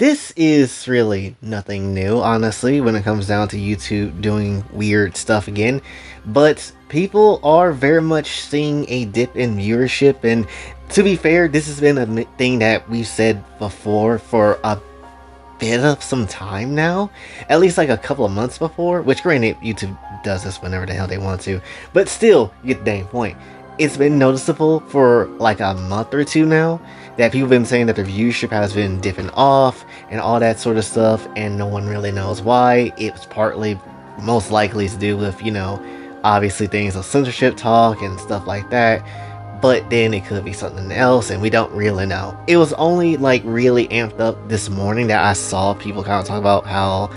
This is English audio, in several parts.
this is really nothing new, honestly, when it comes down to YouTube doing weird stuff again. But people are very much seeing a dip in viewership, and to be fair, this has been a thing that we've said before for a bit of some time now, at least like a couple of months before, which granted, YouTube does this whenever the hell they want to, but still, you get the dang point. It's been noticeable for like a month or two now that people have been saying that their viewership has been dipping off and all that sort of stuff, and no one really knows why. It's partly most likely to do with, obviously things of censorship talk and stuff like that, but then it could be something else, and we don't really know. It was only like really amped up this morning that I saw people kind of talk about how,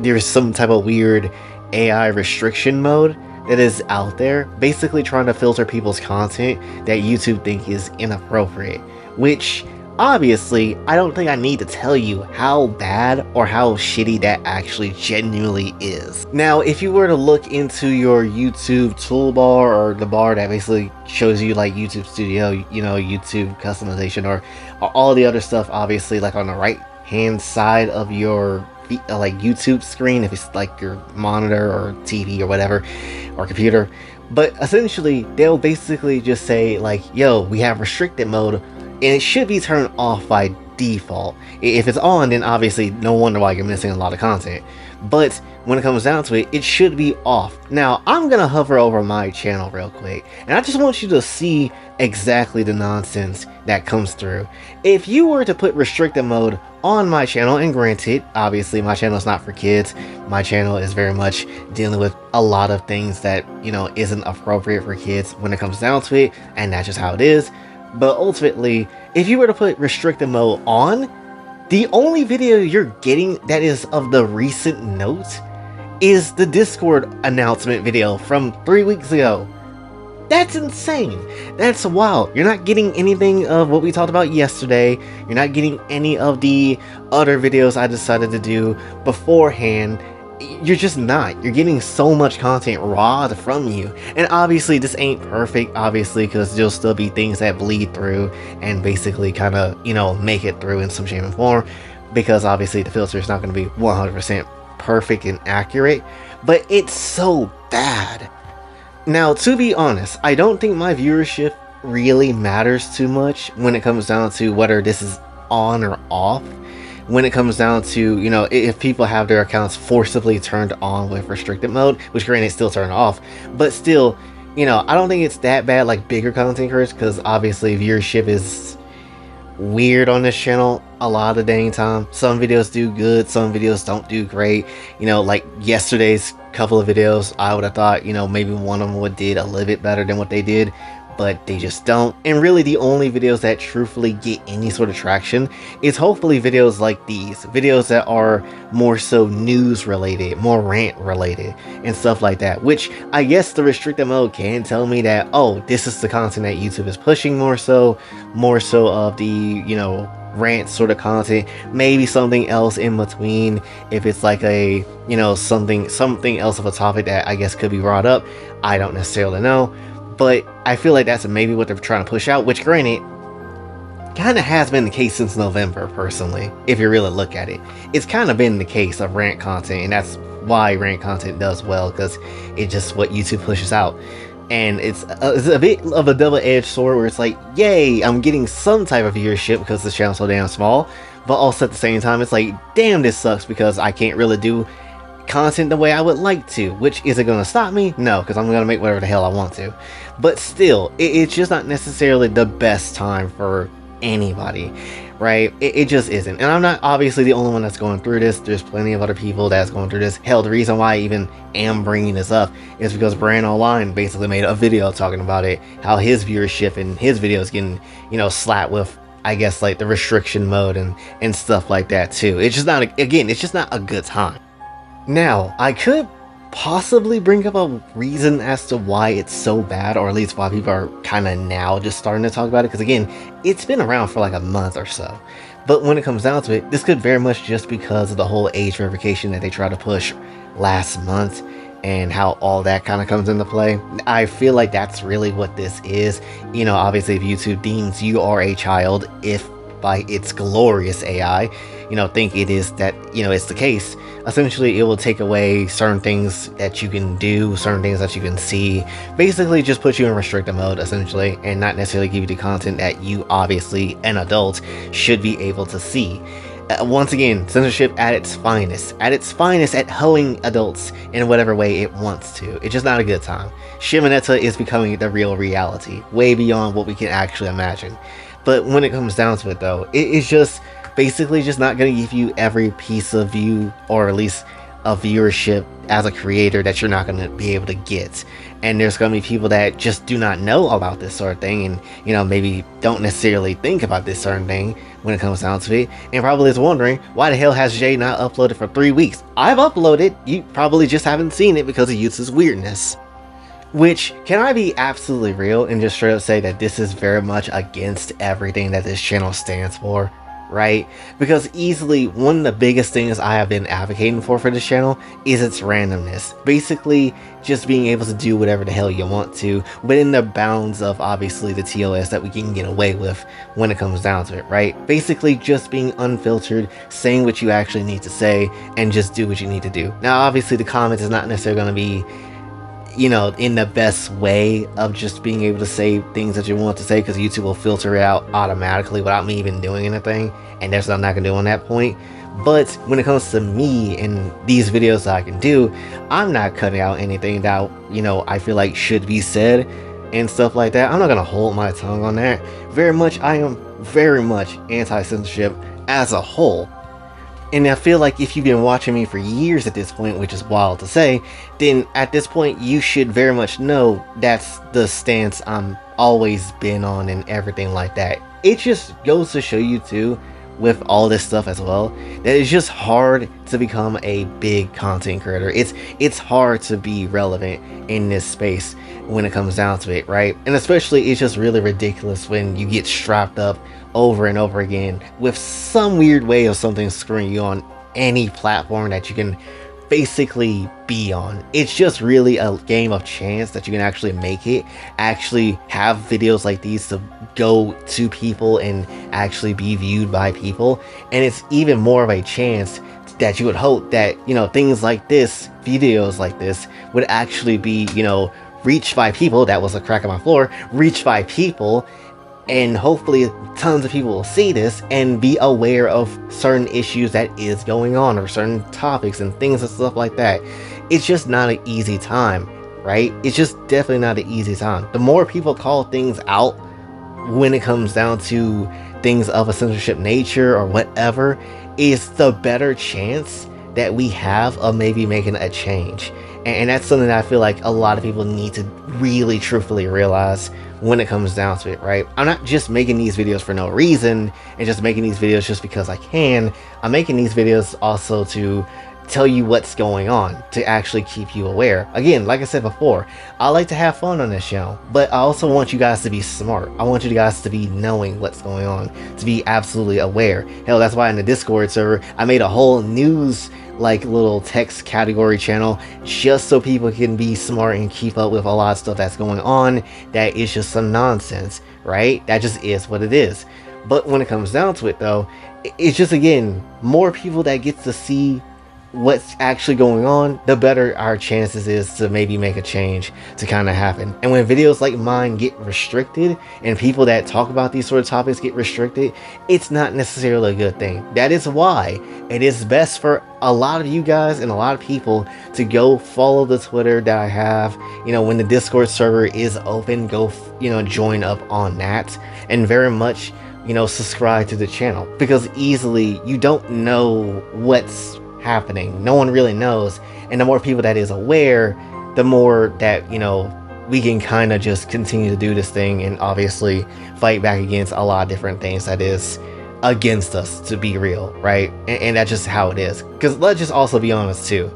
there's some type of weird AI restriction mode that is out there, basically trying to filter people's content that YouTube think is inappropriate, which obviously I don't think I need to tell you how bad or how shitty that actually genuinely is. Now, if you were to look into your YouTube toolbar, or the bar that basically shows you like YouTube Studio, YouTube customization, or all the other stuff, obviously like on the right hand side of your like YouTube screen, if it's like your monitor or TV or whatever, or computer, but essentially they'll basically just say like, yo, we have restricted mode, and it should be turned off by default. If it's on, then obviously no wonder why you're missing a lot of content, but when it comes down to it, it should be off. Now I'm gonna hover over my channel real quick, and I just want you to see exactly the nonsense that comes through. If you were to put restricted mode on my channel, and granted, obviously my channel is not for kids, my channel is very much dealing with a lot of things that isn't appropriate for kids when it comes down to it, and that's just how it is. But ultimately, if you were to put restricted mode on, the only video you're getting that is of the recent note is the Discord announcement video from 3 weeks ago. That's insane. That's wild. You're not getting anything of what we talked about yesterday. You're not getting any of the other videos I decided to do beforehand. You're just not. You're getting so much content raw from you. And obviously this ain't perfect, obviously, because there'll still be things that bleed through and basically kind of, make it through in some shape and form, because obviously the filter is not going to be 100% perfect and accurate, but it's so bad. Now, to be honest, I don't think my viewership really matters too much when it comes down to whether this is on or off. When it comes down to, if people have their accounts forcibly turned on with restricted mode, which granted still turned off, but still, I don't think it's that bad like bigger content creators, because obviously viewership is weird on this channel a lot of the dang time. Some videos do good, some videos don't do great. Like yesterday's couple of videos, I would have thought, maybe one of them would did a little bit better than what they did, but they just don't. And really the only videos that truthfully get any sort of traction is hopefully videos like these, videos that are more so news related, more rant related and stuff like that, which I guess the restricted mode can tell me that, oh, this is the content that YouTube is pushing more so of the, rant sort of content, maybe something else in between if it's like a, something else of a topic that I guess could be brought up. I don't necessarily know. But I feel like that's maybe what they're trying to push out, which granted, kind of has been the case since November, personally, if you really look at it. It's kind of been the case of rant content, and that's why rant content does well, because it's just what YouTube pushes out. And it's a bit of a double-edged sword where it's like, yay, I'm getting some type of viewership because the channel's so damn small, but also at the same time, it's like, damn, this sucks because I can't really do content the way I would like to. Which, is it going to stop me? No, because I'm going to make whatever the hell I want to. But still, it's just not necessarily the best time for anybody, right? It just isn't. And I'm not obviously the only one that's going through this. There's plenty of other people that's going through this. Hell, the reason why I even am bringing this up is because Brand Online basically made a video talking about it, how his viewership and his videos getting, slapped with, I guess, like the restriction mode and stuff like that too. It's just not, again, it's just not a good time. Now, I could possibly bring up a reason as to why it's so bad, or at least why people are kind of now just starting to talk about it, because again, it's been around for like a month or so. But when it comes down to it, this could very much just because of the whole age verification that they tried to push last month, and how all that kind of comes into play. I feel like that's really what this is. Obviously if YouTube deems you are a child, if by its glorious AI, think it is that, it's the case. Essentially, it will take away certain things that you can do, certain things that you can see, basically just put you in restricted mode, essentially, and not necessarily give you the content that you, obviously, an adult, should be able to see. Once again, censorship at its finest at hoeing adults in whatever way it wants to. It's just not a good time. Shimonetta is becoming the real reality, way beyond what we can actually imagine. But when it comes down to it, though, it's just basically just not going to give you every piece of view, or at least a viewership as a creator, that you're not going to be able to get. And there's going to be people that just do not know about this sort of thing, and maybe don't necessarily think about this certain thing when it comes down to it, and probably is wondering, why the hell has Jay not uploaded for 3 weeks? I've uploaded, you probably just haven't seen it because of YouTube's weirdness. Which, can I be absolutely real and just straight up say that this is very much against everything that this channel stands for, right? Because easily, one of the biggest things I have been advocating for this channel is its randomness. Basically, just being able to do whatever the hell you want to, within the bounds of, obviously, the TOS that we can get away with when it comes down to it, right? Basically, just being unfiltered, saying what you actually need to say, and just do what you need to do. Now, obviously, the comments is not necessarily going to be, in the best way of just being able to say things that you want to say, because YouTube will filter it out automatically without me even doing anything, and there's nothing I can do on that point. But when it comes to me and these videos that I can do, I'm not cutting out anything that, I feel like should be said and stuff like that. I'm not gonna hold my tongue on that. I am very much anti-censorship as a whole. And I feel like if you've been watching me for years at this point, which is wild to say, then at this point you should very much know that's the stance I'm always been on and everything like that. It just goes to show you too, with all this stuff as well, that it's just hard to become a big content creator. It's hard to be relevant in this space when it comes down to it, right? And especially, it's just really ridiculous when you get strapped up over and over again with some weird way of something screwing you on any platform that you can basically be on. It's just really a game of chance that you can actually make it, actually have videos like these to go to people and actually be viewed by people. And it's even more of a chance that you would hope that, things like this, videos like this, would actually be, reached by people. That was a crack on my floor. Reached by people, and hopefully tons of people will see this and be aware of certain issues that is going on, or certain topics and things and stuff like that. It's just not an easy time, right? It's just definitely not an easy time. The more people call things out when it comes down to things of a censorship nature or whatever, is the better chance that we have of maybe making a change. And that's something that I feel like a lot of people need to really truthfully realize when it comes down to it, right? I'm not just making these videos for no reason and just making these videos just because I can. I'm making these videos also to tell you what's going on, to actually keep you aware. Again, like I said before, I like to have fun on this channel, but I also want you guys to be smart. I want you guys to be knowing what's going on, to be absolutely aware. Hell, that's why in the Discord server, I made a whole news little text category channel just so people can be smart and keep up with a lot of stuff that's going on that is just some nonsense, right? That just is what it is. But when it comes down to it, though, it's just, again, more people that get to see what's actually going on, the better our chances is to maybe make a change to kind of happen. And when videos like mine get restricted and people that talk about these sort of topics get restricted, it's not necessarily a good thing. That is why it is best for a lot of you guys and a lot of people to go follow the Twitter that I have. When the Discord server is open, go join up on that, and very much subscribe to the channel, because easily you don't know what's happening. No one really knows, and the more people that is aware, the more that we can kind of just continue to do this thing and obviously fight back against a lot of different things that is against us, to be real, right? And that's just how it is. Because let's just also be honest too,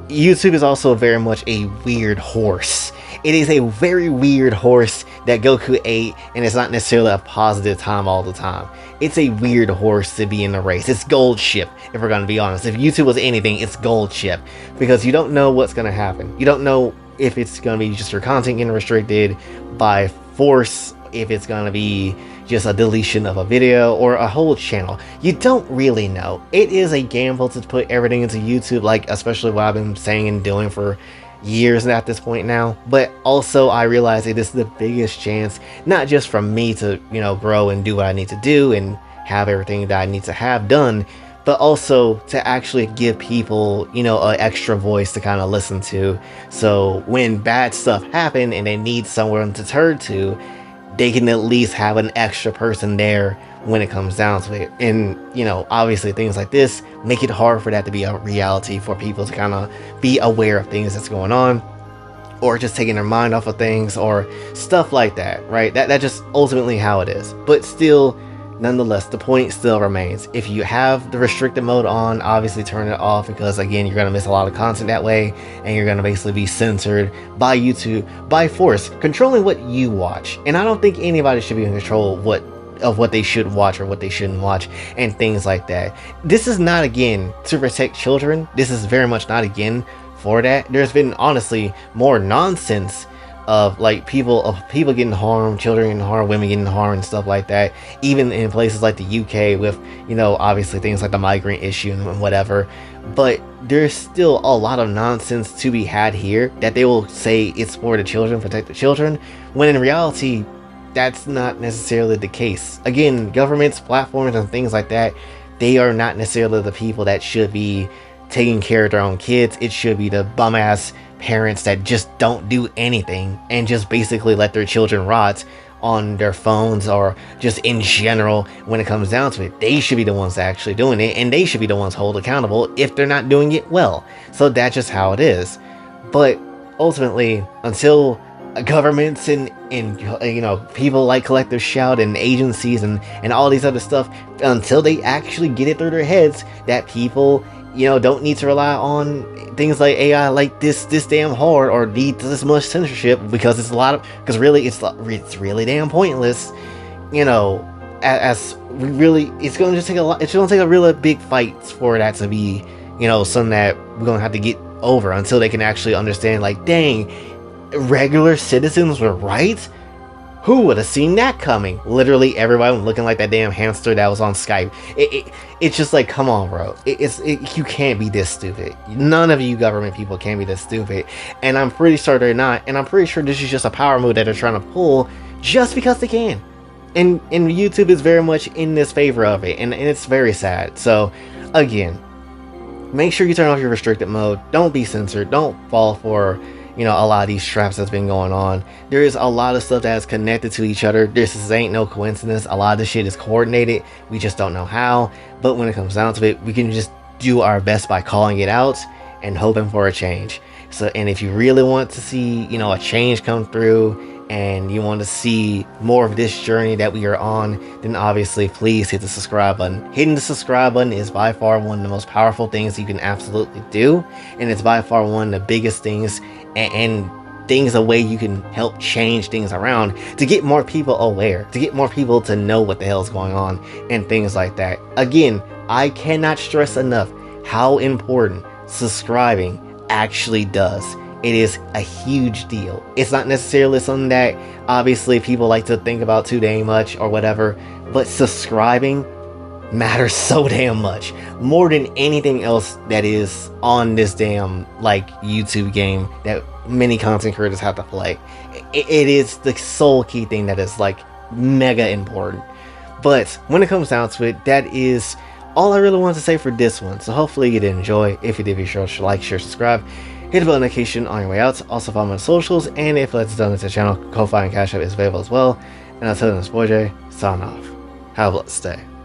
YouTube is also very much a weird horse. It is a very weird horse that Goku ate, and it's not necessarily a positive time all the time. It's a weird horse to be in the race. It's gold ship, if we're going to be honest. If YouTube was anything, it's gold ship, because you don't know what's going to happen. You don't know if it's going to be just your content getting restricted by force, if it's going to be just a deletion of a video or a whole channel. You don't really know. It is a gamble to put everything into YouTube, like especially what I've been saying and doing for years at this point now. But also I realize it is the biggest chance, not just for me to, you know, grow and do what I need to do and have everything that I need to have done, but also to actually give people, you know, an extra voice to kind of listen to. So when bad stuff happen and they need someone to turn to, they can at least have an extra person there when it comes down to it. And, you know, obviously things like this make it hard for that to be a reality, for people to kind of be aware of things that's going on, or just taking their mind off of things or stuff like that, right? That's just ultimately how it is. But still, nonetheless, the point still remains. If you have the restricted mode on, obviously turn it off, because again, you're going to miss a lot of content that way, and you're going to basically be censored by YouTube by force, controlling what you watch. And I don't think anybody should be in control of what they should watch or what they shouldn't watch and things like that. This is not, again, to protect children. This is very much not, again, for that. There's been honestly more nonsense of like people getting harmed, children getting harmed, women getting harmed and stuff like that, even in places like the UK with, you know, obviously things like the migrant issue and whatever. But there's still a lot of nonsense to be had here that they will say it's for the children, protect the children, when in reality that's not necessarily the case. Again, governments, platforms and things like that, they are not necessarily the people that should be taking care of their own kids. It should be the bum ass parents that just don't do anything and just basically let their children rot on their phones, or just in general. When it comes down to it, they should be the ones actually doing it, and they should be the ones held accountable if they're not doing it well. So that's just how it is. But ultimately, until governments and you know, people like Collective Shout and agencies and all these other stuff, until they actually get it through their heads that people, you know, don't need to rely on things like AI like this damn hard, or need this much censorship, because it's a lot of, because really it's really damn pointless, you know, as we really, it's gonna just take a lot, it's gonna take a really big fight for that to be, you know, something that we're gonna have to get over, until they can actually understand, like, dang, regular citizens were right. Who would have seen that coming? Literally everybody looking like that damn hamster that was on Skype. It's just like, come on, bro. You can't be this stupid. None of you government people can be this stupid. And I'm pretty sure they're not. And I'm pretty sure this is just a power move that they're trying to pull just because they can. And YouTube is very much in this favor of it. And it's very sad. So, again, make sure you turn off your restricted mode. Don't be censored. Don't fall for, you know, a lot of these traps that's been going on. There is a lot of stuff that is connected to each other. This ain't no coincidence. A lot of this shit is coordinated. We just don't know how. But when it comes down to it, we can just do our best by calling it out and hoping for a change. So, and if you really want to see, you know, a change come through, and you want to see more of this journey that we are on, then obviously please hit the subscribe button. Hitting the subscribe button is by far one of the most powerful things you can absolutely do, and it's by far one of the biggest things and things, a way you can help change things around to get more people aware, to get more people to know what the hell is going on and things like that. Again, I cannot stress enough how important subscribing actually does. It is a huge deal. It's not necessarily something that obviously people like to think about too dang much or whatever, but subscribing matters so damn much, more than anything else that is on this damn like YouTube game that many content creators have to play. It is the sole key thing that is like mega important. But when it comes down to it, that is all I really wanted to say for this one. So hopefully you did enjoy. If you did, be sure to like, share, subscribe, hit the bell notification on your way out. Also follow me on socials, and if that's done, it's the channel, Kofi and Cash App is available as well. And until then, it's Boy J, sign off. Have a blessed day.